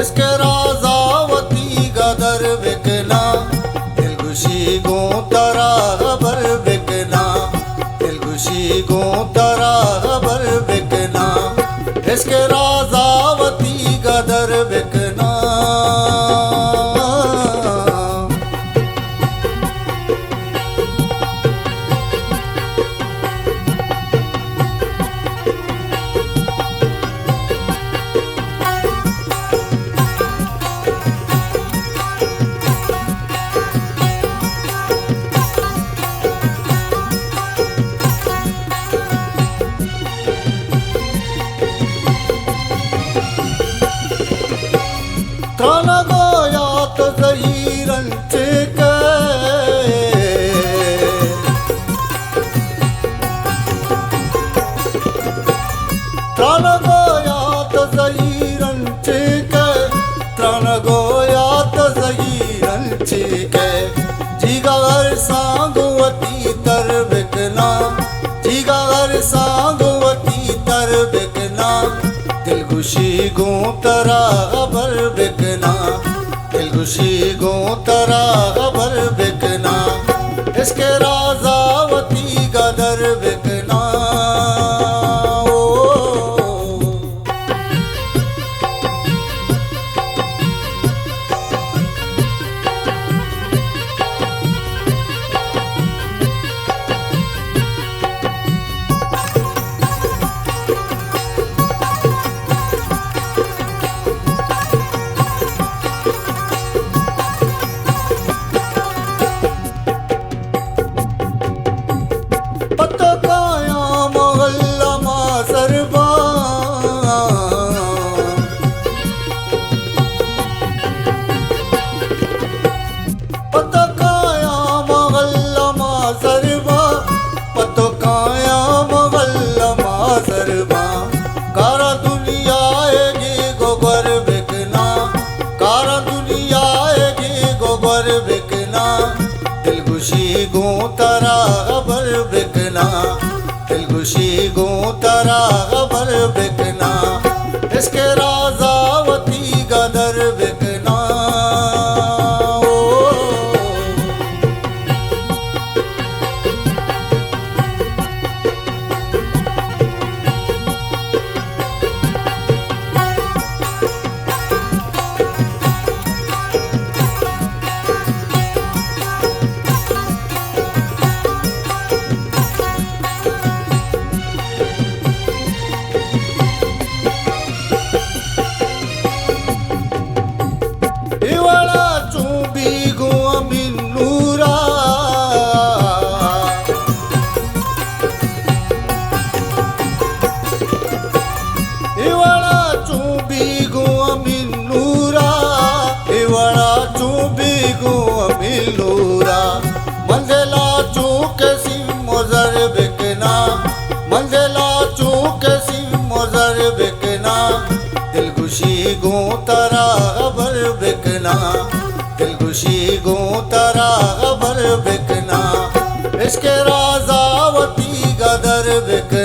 इसके राजावती गदर बिकना दिलगुशी गो तरा बर बिकना दिलगुशी गो तरा बर बिकना इसके राजावती गदर बिकना त्राण गोयात जहीरंच के त्राण गोयात जहीरंच के त्राण गोयात जहीरंच के जिगर सांगवती तर बिकना जिगर सांगवती तर बिकना दिलगुशी गो तरा बर बिकना दिलगुशी गो तरा बर बिकना इसके राजावती गदर बिकना दिलगुशी गो तरा बर बिकना दिलगुशी गो तरा बर बिकना इसके राजावती गदर बिकना मंजिला चूक सी मोजर बिकना मंजिला चूक सी मोजर बिकना दिलगुशी गो तरा बर बिकना दिलगुशी गो तरा बर बिकना इसके राजावती गदर बिकना।